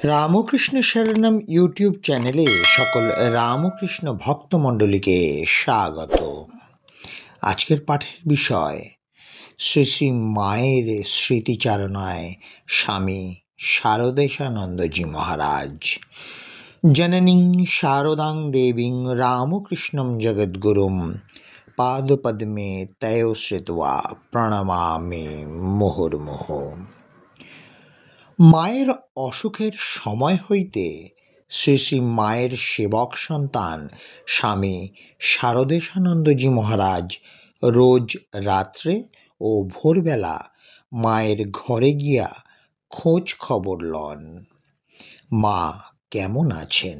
Ramakrishna শরণম YouTube চ্যানেলে সকল রামকৃষ্ণ ভক্তমণ্ডলীকে স্বাগত। আজকের পাঠের বিষয় শ্রী শ্রী মায়ের স্মৃতিচারণায় স্বামী শারদেশানন্দজি মহারাজ। জননীং শারদাং দেবীং রামকৃষ্ণং জগদ্গুরুম পাদপদ্মে তয়ো শ্রিত্বা প্রণমামি মুহুর্মুহ। মায়ের অসুখের সময় হইতে শ্রী শ্রী মায়ের সেবক সন্তান স্বামী শারদেশানন্দজি মহারাজ রোজ রাত্রে ও ভোরবেলা মায়ের ঘরে গিয়া খোঁজ খবর লন। মা কেমন আছেন?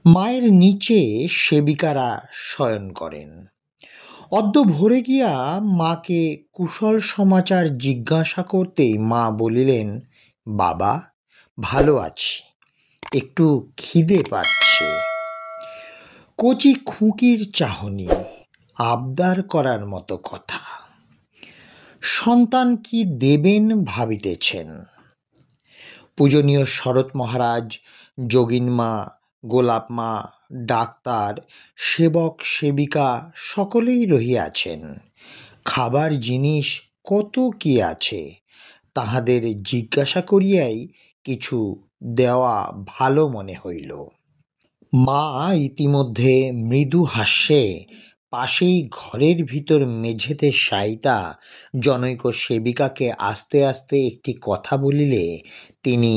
মায়ের নিচে সেবিকারা শয়ন করেন। অদ্য ভোরে গিয়া মাকে কুশল সমাচার জিজ্ঞাসা করতেই মা বলিলেন, বাবা ভালো আছি, একটু খিদে পাচ্ছে। কচি খুঁকির চাহনি, আবদার করার মতো কথা। সন্তান কি দেবেন ভাবিতেছেন। পূজনীয় শরৎ মহারাজ, যোগিনমা, গোলাপ মা, ডাক্তার, সেবক সেবিকা সকলেই রহিয়াছেন। খাবার জিনিস কত কি আছে, তাহাদের জিজ্ঞাসা করিয়াই কিছু দেওয়া ভালো মনে হইল। মা ইতিমধ্যে মৃদু হাস্যে পাশেই ঘরের ভিতর মেঝেতে শায়িতা জনৈক সেবিকাকে আস্তে আস্তে একটি কথা বলিলে তিনি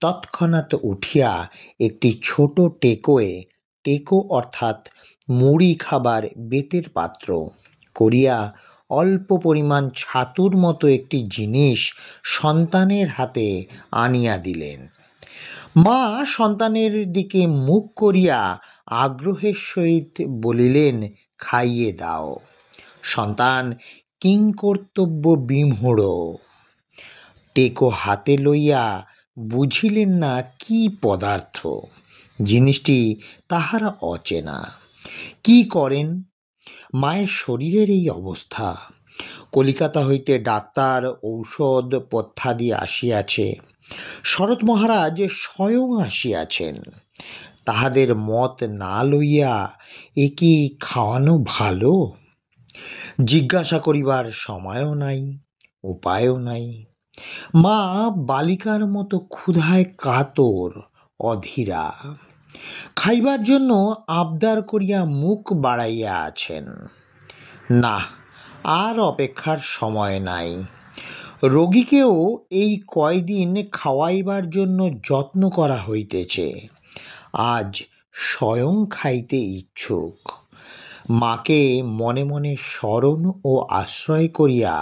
তৎক্ষণাৎ উঠিয়া একটি ছোট টেকো অর্থাৎ মুড়ি খাবার বেতের পাত্র করিয়া অল্প পরিমাণ ছাতুর মতো একটি জিনিস সন্তানের হাতে আনিয়া দিলেন। মা সন্তানের দিকে মুখ করিয়া আগ্রহের সহিত বলিলেন, খাইয়ে দাও। সন্তান কিংকর্তব্য বিমূঢ়। টেকো হাতে লইয়া বুঝিলেন না কি পদার্থ। জিনিসটি তাহারা অচেনা। কি করেন? মায়ের শরীরের এই অবস্থা। কলিকাতা হইতে ডাক্তার ঔষধ পথ্যাদি আসিয়াছে। শরৎ মহারাজ স্বয়ং আসিয়াছেন। তাহাদের মত না লইয়া এ কি খাওয়ানো ভালো? জিজ্ঞাসা করিবার সময়ও নাই, উপায়ও নাই। মা বালিকার মতো ক্ষুধায় কাতর, অধীরা। খাইবার জন্য আবদার করিয়া মুখ বাড়াইয়া আছেন। না, আর অপেক্ষার সময় নাই। রোগীকেও এই কয়দিন খাওয়াইবার জন্য যত্ন করা হইতেছে। আজ স্বয়ং খাইতে ইচ্ছুক। মাকে মনে মনে স্মরণ ও আশ্রয় করিয়া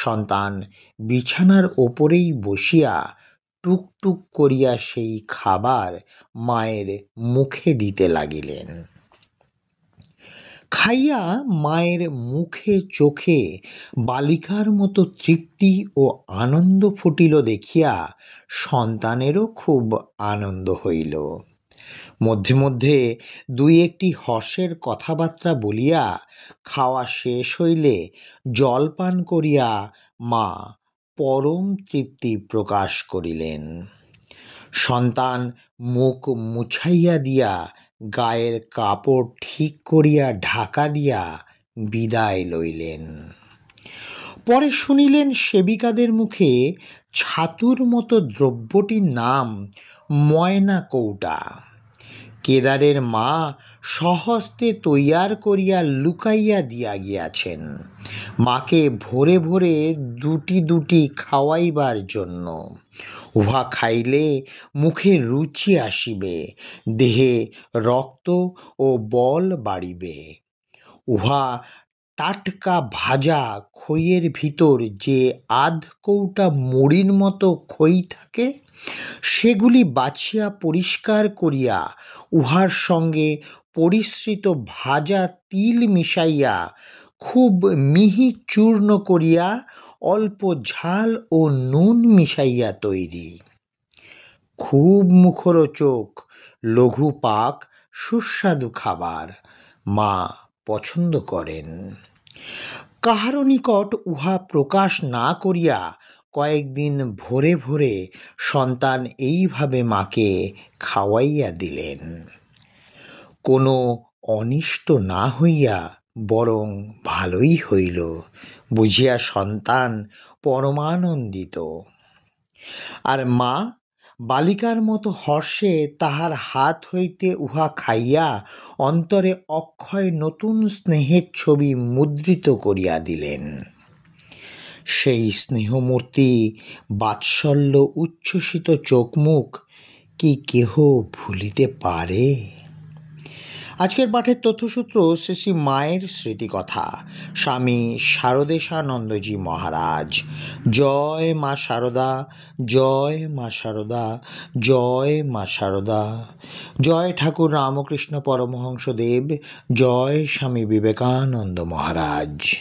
সন্তান বিছানার ওপরেই বসিয়া টুকটুক করিয়া সেই খাবার মায়ের মুখে দিতে লাগিলেন। খাইয়া মায়ের মুখে চোখে বালিকার মতো তৃপ্তি ও আনন্দ ফুটিল দেখিয়া সন্তানেরও খুব আনন্দ হইল। মধ্যে মধ্যে দুই একটি হর্ষের কথাবার্তা বলিয়া খাওয়া শেষ হইলে জলপান করিয়া মা পরম তৃপ্তি প্রকাশ করিলেন। সন্তান মুখ মুছাইয়া দিয়া গায়ের কাপড় ঠিক করিয়া ঢাকা দিয়া বিদায় লইলেন। পরে শুনিলেন সেবিকাদের মুখে ছাতুর মতো দ্রব্যটির নাম ময়না কৌটা। কেদারের মা স্বহস্তে তৈয়ার করিয়া লুকাইয়া দিয়া গিয়াছেন মাকে ভোরে ভোরে দুটি খাওয়াইবার জন্য। উহা খাইলে মুখে রুচি আসিবে, দেহে রক্ত ও বল বাড়িবে। উহা টাটকা ভাজা খইয়ের ভিতর যে আধ কৌটা মুড়ির মতো খই থাকে, সেগুলি বাছিয়া পরিষ্কার করিয়া উহার সঙ্গে পরিশ্রিত ভাজা তিল মিশাইয়া খুব মিহি চূর্ণ করিয়া অল্প ঝাল ও নুন মিশাইয়া তৈরি। খুব মুখরোচক, লঘু পাক, সুস্বাদু খাবার। মা পছন্দ করেন। কাহারও নিকট উহা প্রকাশ না করিয়া কয়েকদিন ভোরে ভোরে সন্তান এইভাবে মাকে খাওয়াইয়া দিলেন। কোনো অনিষ্ট না হইয়া বরং ভালোই হইল বুঝিয়া সন্তান পরমানন্দিত। আর মা বালিকার মতো হর্ষে তাহার হাত হইতে উহা খাইয়া অন্তরে অক্ষয় নতুন স্নেহের ছবি মুদ্রিত করিয়া দিলেন। সেই স্নেহমূর্তি বাৎসল্য উচ্ছ্বসিত চোখমুখ কি কেহ ভুলিতে পারে? আজকের পাঠের তথ্যসূত্র শ্রী শ্রী মায়ের স্মৃতিকথা, স্বামী শারদেশানন্দজি মহারাজ। জয় মা শারদা, জয় মা শারদা, জয় মা শারদা। জয় ঠাকুর রামকৃষ্ণ পরমহংসদেব, জয় স্বামী বিবেকানন্দ মহারাজ।